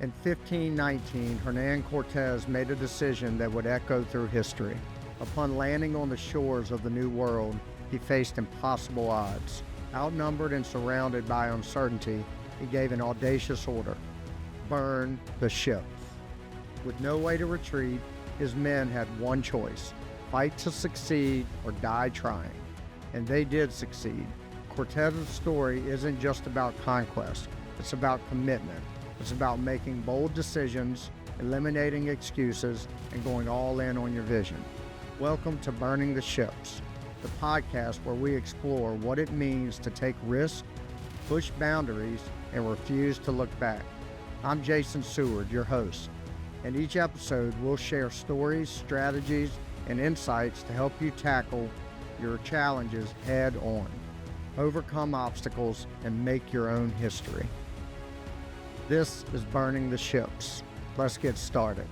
In 1519, Hernan Cortez made a decision that would echo through history. Upon landing on the shores of the New World, he faced impossible odds. Outnumbered and surrounded by uncertainty, he gave an audacious order: burn the ships. With no way to retreat, his men had one choice: fight to succeed or die trying. And they did succeed. Cortez's story isn't just about conquest, it's about commitment. It's about making bold decisions, eliminating excuses, and going all in on your vision. Welcome to Burning the Ships, the podcast where we explore what it means to take risks, push boundaries, and refuse to look back. I'm Jason Seward, your host, and each episode we'll share stories, strategies, and insights to help you tackle your challenges head on, overcome obstacles, and make your own history. This is Burning the Ships. Let's get started.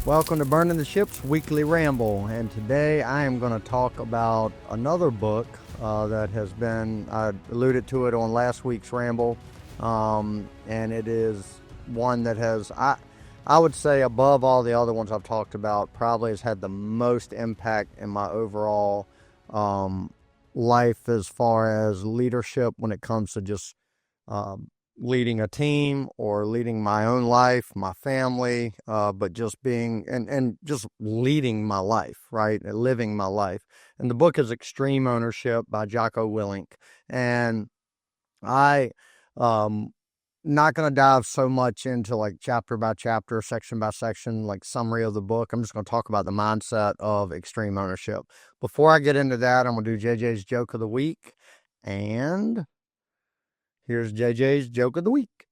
Welcome to Burning the Ships Weekly Ramble, and today I am going to talk about another book that has been, I alluded to it on last week's Ramble, and it is one that has, I would say above all the other ones I've talked about, probably has had the most impact in my overall life as far as leadership when it comes to just leading a team or leading my own life, my family, but just being and just leading my life, right? And living my life. And the book is Extreme Ownership by Jocko Willink. And I not going to dive so much into like chapter by chapter, section by section, like summary of the book. I'm just going to talk about the mindset of extreme ownership. Before I get into that, I'm going to do JJ's joke of the week. And here's JJ's joke of the week.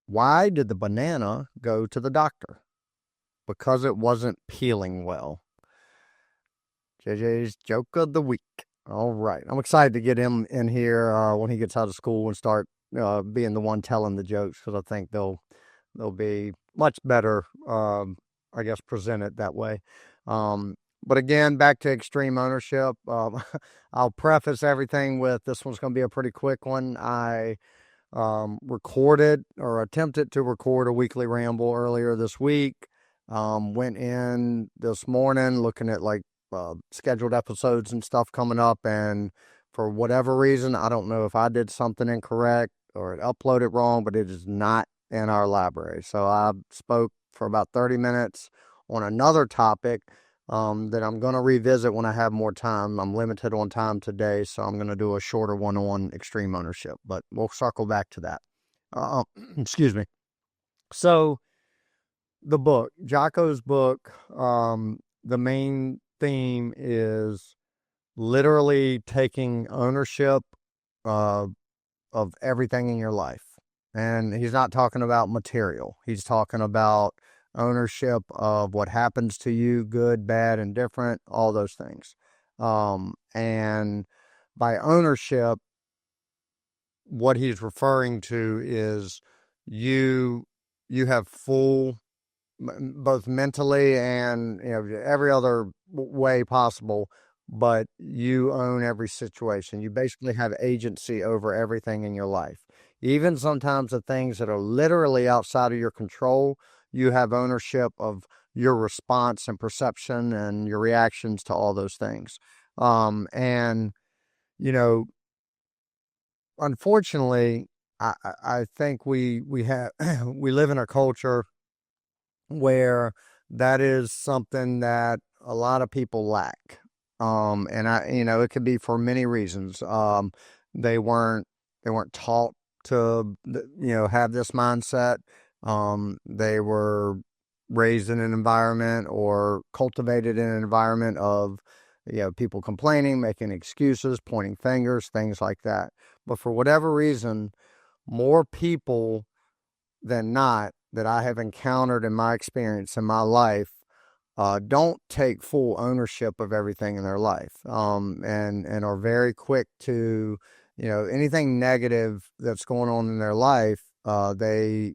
Why did the banana go to the doctor? Because it wasn't peeling well. JJ's joke of the week. All right. I'm excited to get him in here when he gets out of school and start being the one telling the jokes, because I think they'll be much better, I guess, presented that way. But again, back to extreme ownership. I'll preface everything with this one's going to be a pretty quick one. I recorded or attempted to record a weekly ramble earlier this week. Went in this morning looking at like scheduled episodes and stuff coming up, and for whatever reason, I don't know if I did something incorrect or it uploaded wrong, but it is not in our library. So I spoke for about 30 minutes on another topic that I'm going to revisit when I have more time. I'm limited on time today, so I'm going to do a shorter one on extreme ownership, but we'll circle back to that. Excuse me. So the book, Jocko's book, the main theme is literally taking ownership of everything in your life. And he's not talking about material. He's talking about ownership of what happens to you, good, bad, and different, all those things. And by ownership, what he's referring to is you have full, both mentally and every other way possible, but you own every situation. You basically have agency over everything in your life. Even sometimes the things that are literally outside of your control, you have ownership of your response and perception and your reactions to all those things. And, unfortunately, I think we have, we live in a culture where that is something that a lot of people lack. And it could be for many reasons. They weren't taught to, have this mindset. They were raised in an environment or cultivated in an environment of, people complaining, making excuses, pointing fingers, things like that. But for whatever reason, more people than not that I have encountered in my experience in my life don't take full ownership of everything in their life, and are very quick to, anything negative that's going on in their life, they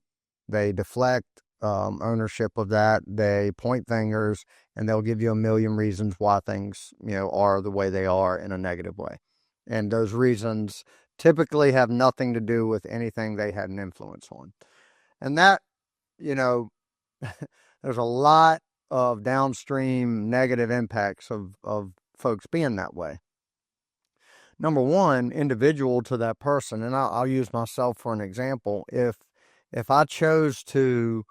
deflect ownership of that. They point fingers, and they'll give you a million reasons why things, are the way they are in a negative way. And those reasons typically have nothing to do with anything they had an influence on. And that, you know, there's a lot of downstream negative impacts of folks being that way. Number one, individual to that person, and I'll use myself for an example. If I chose to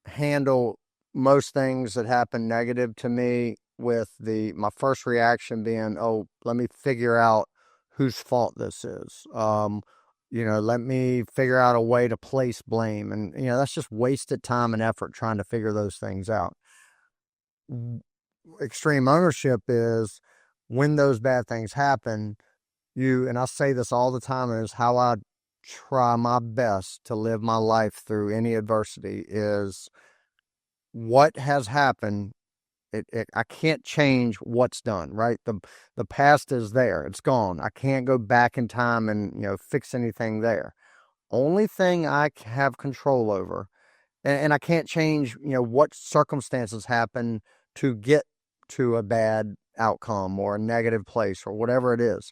handle most things that happen negative to me with my first reaction being, oh, let me figure out whose fault this is. Let me figure out a way to place blame. And, that's just wasted time and effort trying to figure those things out. Extreme ownership is when those bad things happen, and I say this all the time, is how I try my best to live my life through any adversity is what has happened. I can't change what's done, right? The past is there. It's gone. I can't go back in time and, fix anything there. Only thing I have control over, and I can't change, what circumstances happen to get to a bad outcome or a negative place or whatever it is.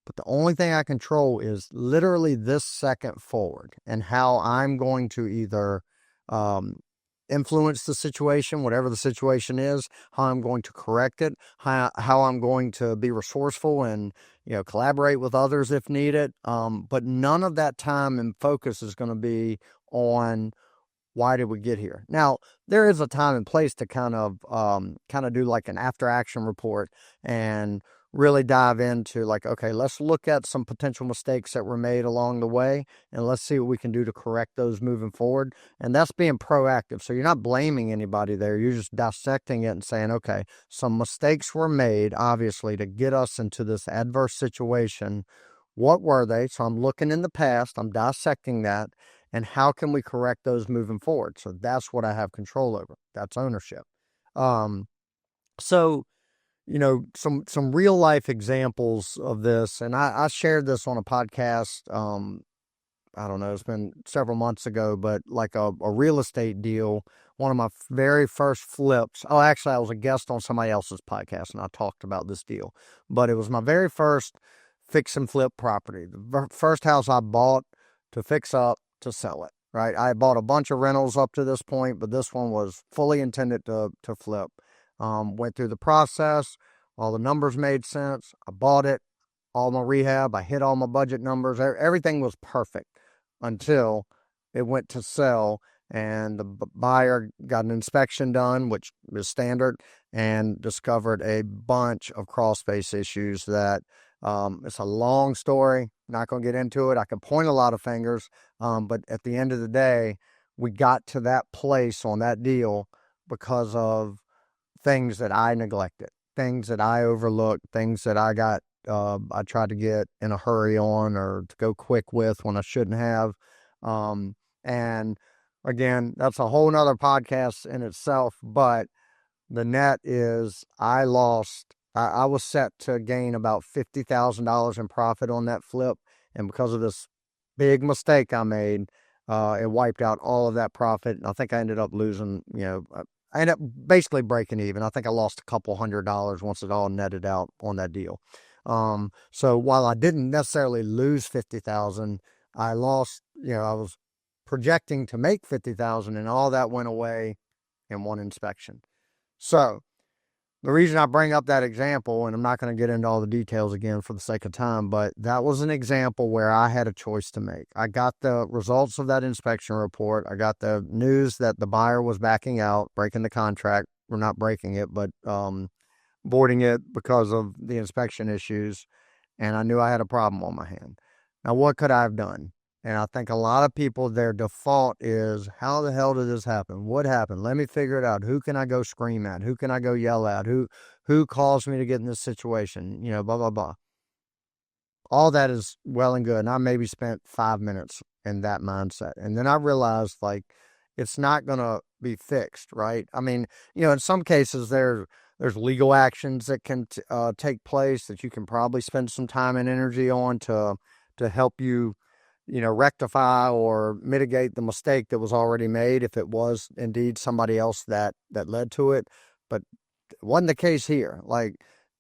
But the only thing I control is literally this second forward and how I'm going to either um, influence the situation, whatever the situation is, how I'm going to correct it, how I'm going to be resourceful and, collaborate with others if needed. But none of that time and focus is going to be on why did we get here? Now, there is a time and place to kind of do like an after action report and really dive into like, okay, let's look at some potential mistakes that were made along the way and let's see what we can do to correct those moving forward. And that's being proactive. So you're not blaming anybody there. You're just dissecting it and saying, okay, some mistakes were made, obviously, to get us into this adverse situation. What were they? So I'm looking in the past, I'm dissecting that, and how can we correct those moving forward? So that's what I have control over. That's ownership. Um, so some real life examples of this, and I shared this on a podcast. I don't know, it's been several months ago, but like a real estate deal, one of my very first flips. Oh, actually, I was a guest on somebody else's podcast and I talked about this deal, but it was my very first fix and flip property. The first house I bought to fix up to sell it, right? I bought a bunch of rentals up to this point, but this one was fully intended to flip. Went through the process, all the numbers made sense. I bought it, all my rehab, I hit all my budget numbers. Everything was perfect until it went to sell and the buyer got an inspection done, which is standard, and discovered a bunch of crawl space issues that it's a long story. Not going to get into it. I can point a lot of fingers, but at the end of the day, we got to that place on that deal because of things that I neglected, things that I overlooked, things that I tried to get in a hurry on or to go quick with when I shouldn't have. And again, that's a whole nother podcast in itself, but the net is I was set to gain about $50,000 in profit on that flip. And because of this big mistake I made, it wiped out all of that profit. And I think I ended up losing, I ended up basically breaking even. I think I lost a couple $100 once it all netted out on that deal. So while I didn't necessarily lose 50,000, I lost, I was projecting to make 50,000 and all that went away in one inspection. So the reason I bring up that example, and I'm not going to get into all the details again for the sake of time, but that was an example where I had a choice to make. I got the results of that inspection report. I got the news that the buyer was backing out, breaking the contract. We're not breaking it, but boarding it because of the inspection issues. And I knew I had a problem on my hand. Now, what could I have done? And I think a lot of people, their default is, how the hell did this happen? What happened? Let me figure it out. Who can I go scream at? Who can I go yell at? Who caused me to get in this situation? Blah, blah, blah. All that is well and good. And I maybe spent 5 minutes in that mindset. And then I realized, like, it's not going to be fixed, right? I mean, in some cases, there's legal actions that can take place that you can probably spend some time and energy on to help you, rectify or mitigate the mistake that was already made if it was indeed somebody else that led to it. But it wasn't the case here. Like,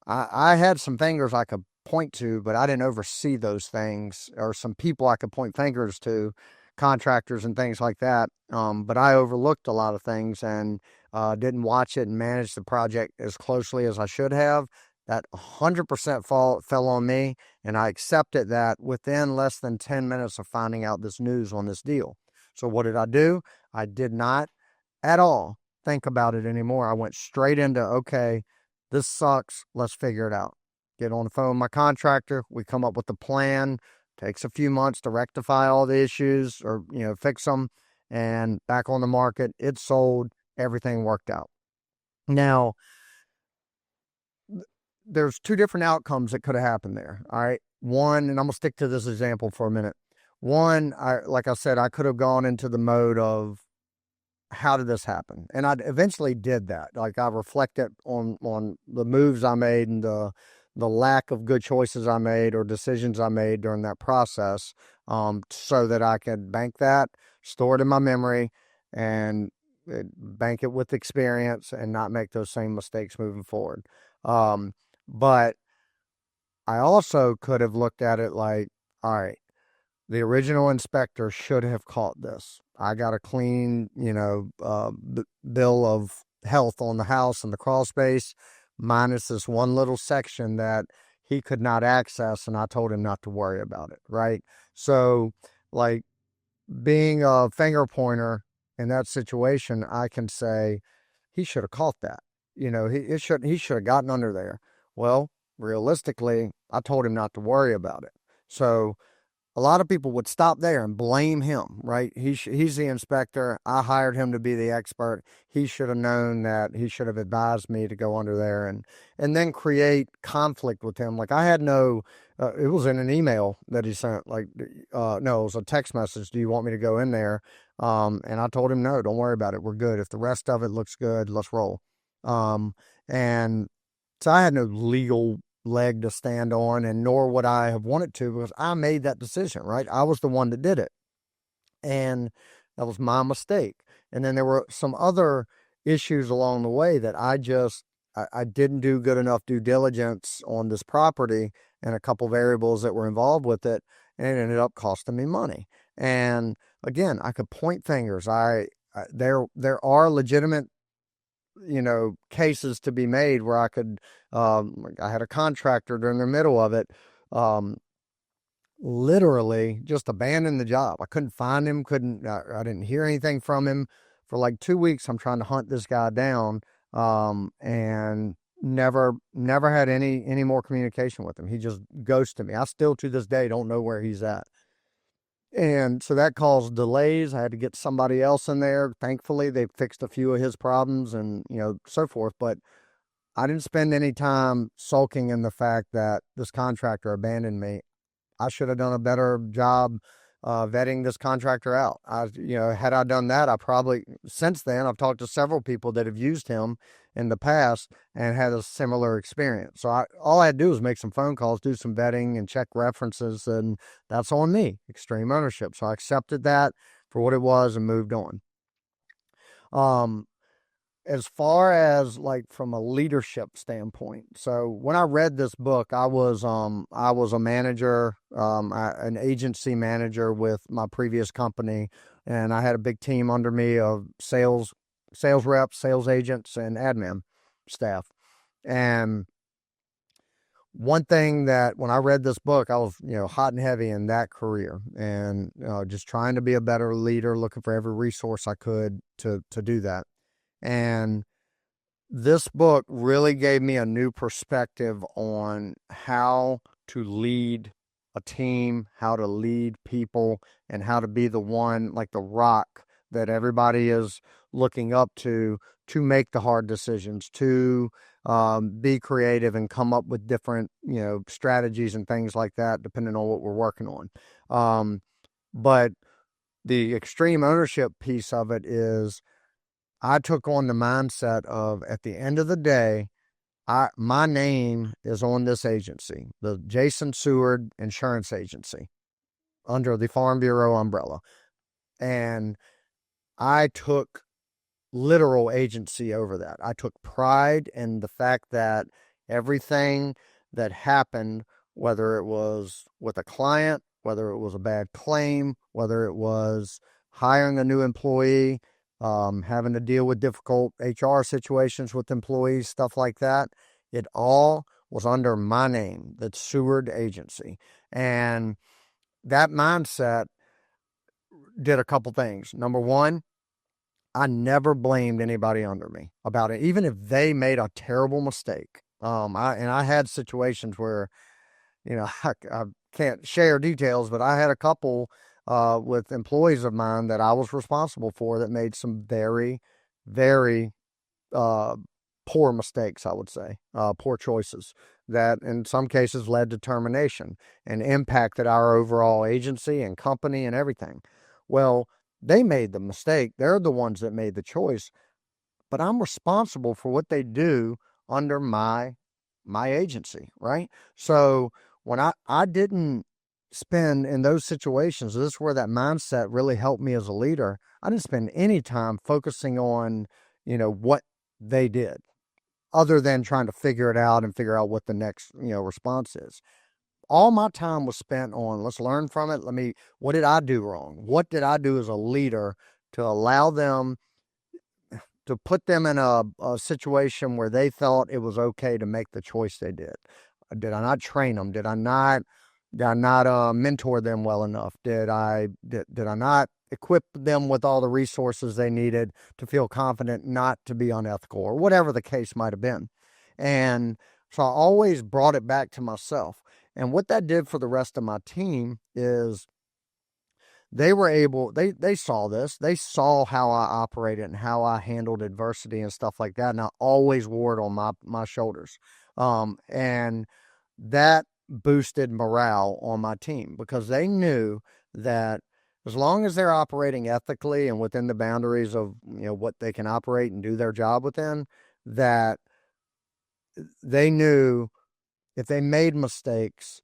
I had some fingers I could point to, but I didn't oversee those things, or some people I could point fingers to contractors and things like that. But I overlooked a lot of things and didn't watch it and manage the project as closely as I should have. That 100% fell on me, and I accepted that within less than 10 minutes of finding out this news on this deal. So what did I do? I did not at all think about it anymore. I went straight into, okay, this sucks. Let's figure it out. Get on the phone with my contractor. We come up with a plan. Takes a few months to rectify all the issues or, fix them, and back on the market. It sold. Everything worked out. Now, there's two different outcomes that could have happened there. All right. One, and I'm going to stick to this example for a minute. One, like I said, I could have gone into the mode of, how did this happen? And I eventually did that. Like, I reflected on the moves I made and the lack of good choices I made or decisions I made during that process, so that I could bank that, store it in my memory, and bank it with experience and not make those same mistakes moving forward. But I also could have looked at it like, all right, the original inspector should have caught this. I got a clean, bill of health on the house and the crawl space, minus this one little section that he could not access, and I told him not to worry about it, right? So, like, being a finger pointer in that situation, I can say he should have caught that. He should have gotten under there. Well, realistically, I told him not to worry about it. So a lot of people would stop there and blame him, right? He's the inspector. I hired him to be the expert. He should have known that. He should have advised me to go under there, and then create conflict with him. Like, I had no, it was in an email that he sent, like, no, it was a text message. Do you want me to go in there? And I told him, no, don't worry about it. We're good. If the rest of it looks good, let's roll. And so I had no legal leg to stand on, and nor would I have wanted to, because I made that decision, right? I was the one that did it, and that was my mistake. And then there were some other issues along the way that I didn't do good enough due diligence on this property, and a couple variables that were involved with it, and it ended up costing me money. And again, I could point fingers. There are legitimate cases to be made where I could, I had a contractor during the middle of it, literally just abandon the job. I couldn't find him, I didn't hear anything from him for like 2 weeks. I'm trying to hunt this guy down, and never had any more communication with him. He just ghosted me. I still to this day don't know where he's at. And so that caused delays. I had to get somebody else in there. Thankfully, they fixed a few of his problems and, so forth. But I didn't spend any time sulking in the fact that this contractor abandoned me. I should have done a better job vetting this contractor out. Had I done that, since then, I've talked to several people that have used him in the past and had a similar experience. So all I had to do was make some phone calls, do some vetting, and check references, and that's on me. Extreme ownership. So I accepted that for what it was and moved on. As far as, like, from a leadership standpoint, so when I read this book, I was a manager, an agency manager with my previous company, and I had a big team under me of sales reps, sales agents, and admin staff. And one thing that when I read this book, I was, hot and heavy in that career, and just trying to be a better leader, looking for every resource I could to do that. And this book really gave me a new perspective on how to lead a team, how to lead people, and how to be the one, like the rock that everybody is looking up to make the hard decisions, to be creative and come up with different, strategies and things like that, depending on what we're working on. But the extreme ownership piece of it is, I took on the mindset of, at the end of the day, my name is on this agency, the Jason Seward Insurance Agency, under the Farm Bureau umbrella. And I took literal agency over that. I took pride in the fact that everything that happened, whether it was with a client whether it was a bad claim, whether it was hiring a new employee, having to deal with difficult HR situations with employees, stuff like that. It all was under my name, the Seward Agency. And that mindset did a couple things. Number one, I never blamed anybody under me about it, even if they made a terrible mistake. I had situations where, I can't share details, but I had a couple with employees of mine that I was responsible for that made some very, very uh, poor mistakes, I would say, poor choices that in some cases led to termination and impacted our overall agency and company and everything. Well, they made the mistake. They're the ones that made the choice, but I'm responsible for what they do under my agency, right? So when I didn't spend in those situations, this is where that mindset really helped me as a leader. I didn't spend any time focusing on, what they did other than trying to figure it out and figure out what the next, response is. All my time was spent on let's learn from it. What did I do wrong? What did I do as a leader to allow them to put them in a situation where they thought it was okay to make the choice they did? Did I not train them? Did I not mentor them well enough? Did I not equip them with all the resources they needed to feel confident not to be unethical or whatever the case might have been? And so I always brought it back to myself. And what that did for the rest of my team is they saw this. They saw how I operated and how I handled adversity and stuff like that. And I always wore it on my shoulders. And that boosted morale on my team because they knew that as long as they're operating ethically and within the boundaries of, what they can operate and do their job within, that they knew if they made mistakes,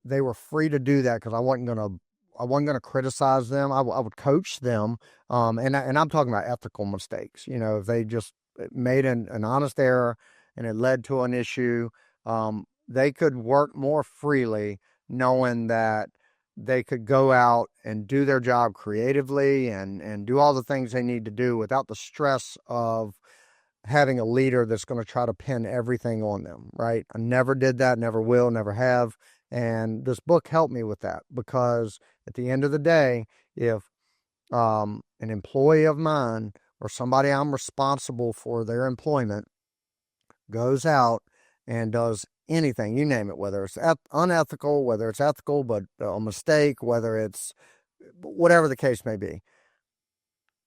they were free to do that because I wasn't gonna criticize them. I would coach them, and I'm talking about ethical mistakes. If they just made an honest error and it led to an issue, they could work more freely, knowing that they could go out and do their job creatively and do all the things they need to do without the stress of having a leader that's going to try to pin everything on them, right? I never did that, never will, never have. And this book helped me with that because at the end of the day, if an employee of mine or somebody I'm responsible for their employment goes out and does anything, you name it, whether it's unethical, whether it's ethical but a mistake, whether it's whatever the case may be,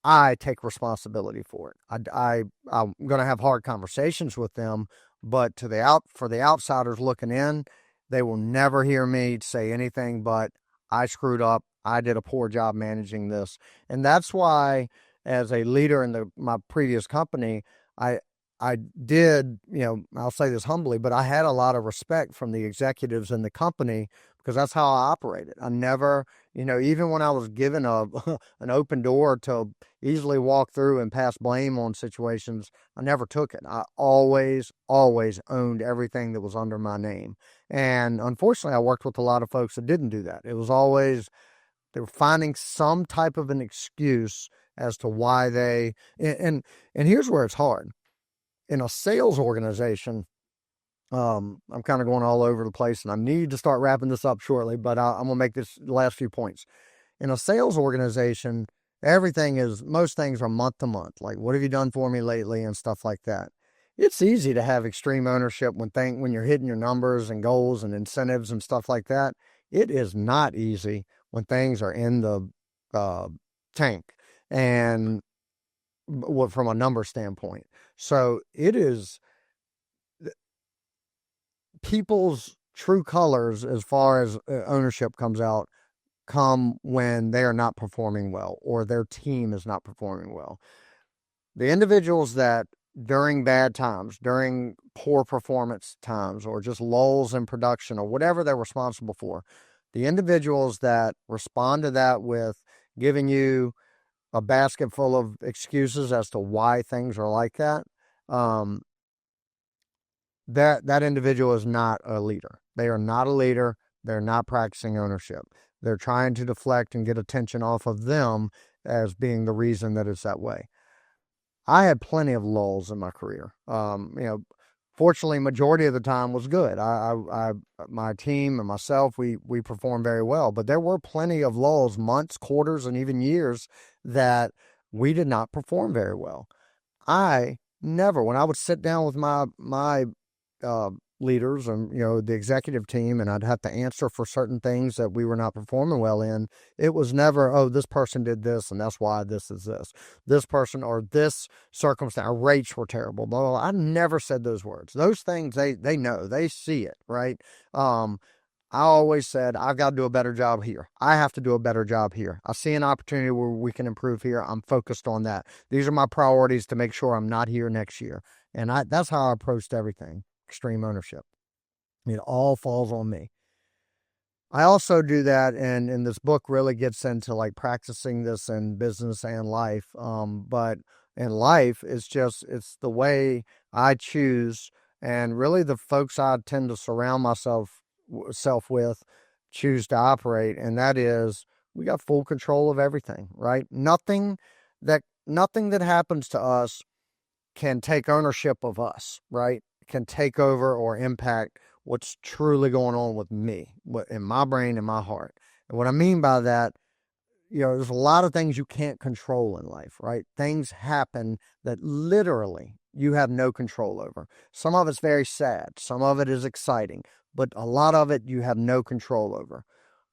I take responsibility for it. I'm going to have hard conversations with them, but for the outsiders looking in, they will never hear me say anything but I screwed up. I did a poor job managing this, and that's why, as a leader in my previous company, I I did, I'll say this humbly, but I had a lot of respect from the executives in the company because that's how I operated. I never, even when I was given an open door to easily walk through and pass blame on situations, I never took it. I always, always owned everything that was under my name. And unfortunately, I worked with a lot of folks that didn't do that. It was always, they were finding some type of an excuse as to why and here's where it's hard. In a sales organization, I'm kind of going all over the place and I need to start wrapping this up shortly, but I'm going to make this last few points. In a sales organization, most things are month to month. Like, what have you done for me lately and stuff like that. It's easy to have extreme ownership when you're hitting your numbers and goals and incentives and stuff like that. It is not easy when things are in the tank and from a number standpoint. So it is people's true colors as far as ownership come when they are not performing well or their team is not performing well. The individuals that during bad times, during poor performance times, or just lulls in production or whatever they're responsible for, the individuals that respond to that with giving you a basket full of excuses as to why things are like that, that individual is not a leader. They are not a leader. They're not practicing ownership. They're trying to deflect and get attention off of them as being the reason that it's that way. I had plenty of lulls in my career. Fortunately, majority of the time was good. My team and myself, we performed very well. But there were plenty of lulls, months, quarters, and even years that we did not perform very well. I never, when I would sit down with my uh, leaders and the executive team, and I'd have to answer for certain things that we were not performing well in. It was never, oh, this person did this, and that's why this is this. This person or this circumstance, our rates were terrible. Blah, blah, blah. I never said those words. Those things they know, they see it, right? I always said, I've got to do a better job here. I have to do a better job here. I see an opportunity where we can improve here. I'm focused on that. These are my priorities to make sure I'm not here next year. And that's how I approached everything. Extreme ownership. It all falls on me. I also do that, and this book really gets into like practicing this in business and life. But in life, it's the way I choose, and really the folks I tend to surround myself self with choose to operate, and that is we got full control of everything, right? Nothing that happens to us can take ownership of us, right? Can take over or impact what's truly going on with me, what in my brain and my heart. And what I mean by that, there's a lot of things you can't control in life, right? Things happen that literally you have no control over. Some of it's very sad, some of it is exciting, but a lot of it you have no control over.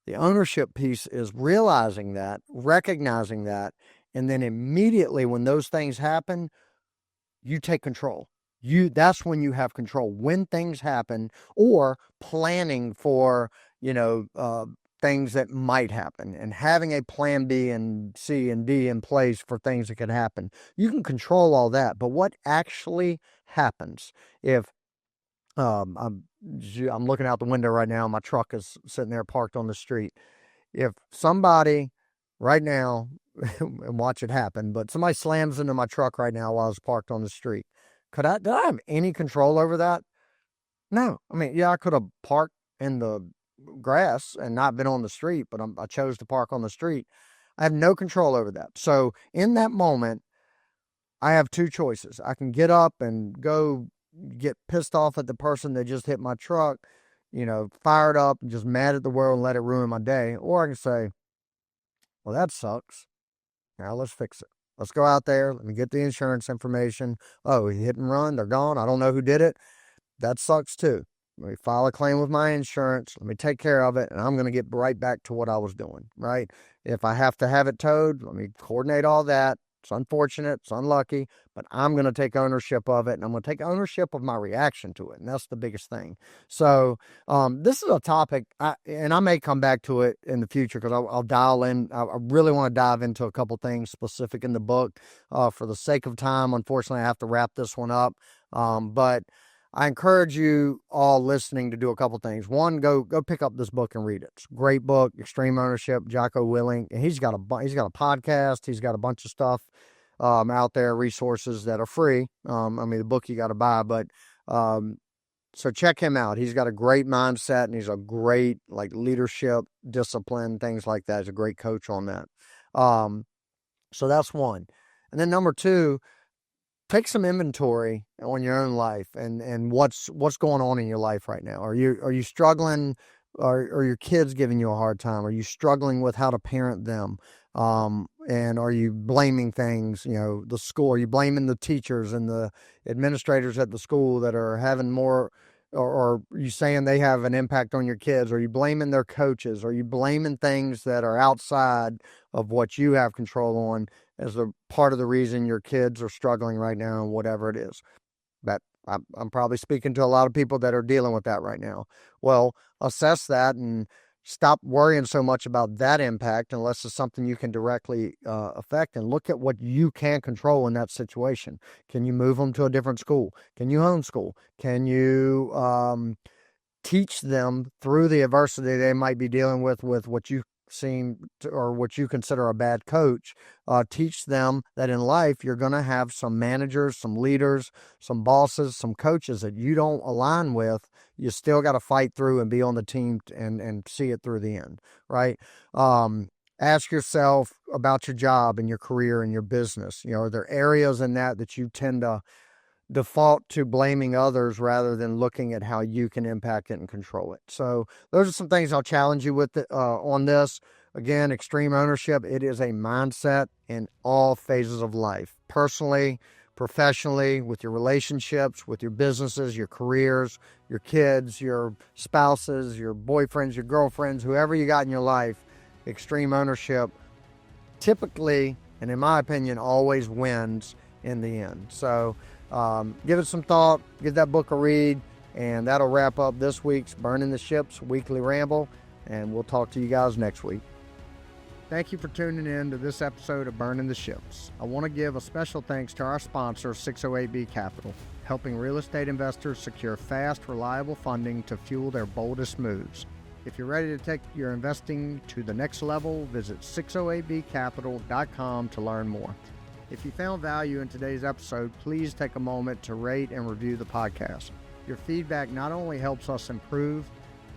The ownership piece is realizing that, recognizing that, and then immediately when those things happen, you take control. That's when you have control. When things happen, or planning for, things that might happen, and having a plan B and C and D in place for things that could happen. You can control all that, but what actually happens if I'm looking out the window right now, my truck is sitting there parked on the street. If somebody right now, and watch it happen, but somebody slams into my truck right now while I was parked on the street, did I have any control over that? No. I mean, yeah, I could have parked in the grass and not been on the street, but I chose to park on the street. I have no control over that. So in that moment, I have two choices. I can get up and go get pissed off at the person that just hit my truck, fired up and just mad at the world and let it ruin my day. Or I can say, well, that sucks. Now let's fix it. Let's go out there. Let me get the insurance information. Oh, he hit and run. They're gone. I don't know who did it. That sucks too. Let me file a claim with my insurance. Let me take care of it. And I'm going to get right back to what I was doing, right? If I have to have it towed, let me coordinate all that. It's unfortunate. It's unlucky, but I'm going to take ownership of it, and I'm going to take ownership of my reaction to it. And that's the biggest thing. So this is a topic, and I may come back to it in the future because I'll dial in. I really want to dive into a couple things specific in the book. For the sake of time, unfortunately, I have to wrap this one up. But I encourage you all listening to do a couple things. One, go pick up this book and read it. It's a great book, Extreme Ownership, Jocko Willink. And he's got a podcast. He's got a bunch of stuff out there, resources that are free. The book you got to buy, but so check him out. He's got a great mindset, and he's a great leadership, discipline, things like that. He's a great coach on that. So that's one. And then number two, take some inventory on your own life and what's going on in your life right now. Are you struggling? Are your kids giving you a hard time? Are you struggling with how to parent them? And are you blaming things, the school? Are you blaming the teachers and the administrators at the school that are having more, or are you saying they have an impact on your kids? Are you blaming their coaches? Are you blaming things that are outside of what you have control on as a part of the reason your kids are struggling right now, and whatever it is? That I'm probably speaking to a lot of people that are dealing with that right now. Well, assess that and stop worrying so much about that impact unless it's something you can directly affect, and look at what you can control in that situation. Can you move them to a different school? Can you homeschool? Can you teach them through the adversity they might be dealing with what you or what you consider a bad coach. Teach them that in life you're going to have some managers, some leaders, some bosses, some coaches that you don't align with. You still got to fight through and be on the team and see it through the end, right? Ask yourself about your job and your career and your business. Are there areas in that you tend to default to blaming others rather than looking at how you can impact it and control it? So those are some things I'll challenge you with on this. Again, extreme ownership, it is a mindset in all phases of life, personally, professionally, with your relationships, with your businesses, your careers, your kids, your spouses, your boyfriends, your girlfriends, whoever you got in your life. Extreme ownership typically, and in my opinion, always wins in the end. So give it some thought, give that book a read, and that'll wrap up this week's Burning the Ships Weekly Ramble, and we'll talk to you guys next week. Thank you for tuning in to this episode of Burning the Ships. I want to give a special thanks to our sponsor, 608B Capital, helping real estate investors secure fast, reliable funding to fuel their boldest moves. If you're ready to take your investing to the next level, visit 608bcapital.com to learn more. If you found value in today's episode, please take a moment to rate and review the podcast. Your feedback not only helps us improve,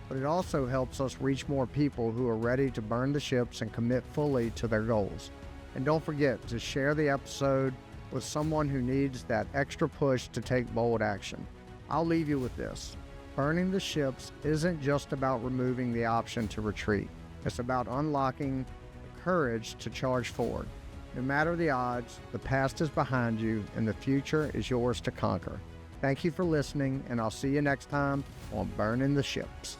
but it also helps us reach more people who are ready to burn the ships and commit fully to their goals. And don't forget to share the episode with someone who needs that extra push to take bold action. I'll leave you with this. Burning the ships isn't just about removing the option to retreat. It's about unlocking the courage to charge forward. No matter the odds, the past is behind you and the future is yours to conquer. Thank you for listening, and I'll see you next time on Burning the Ships.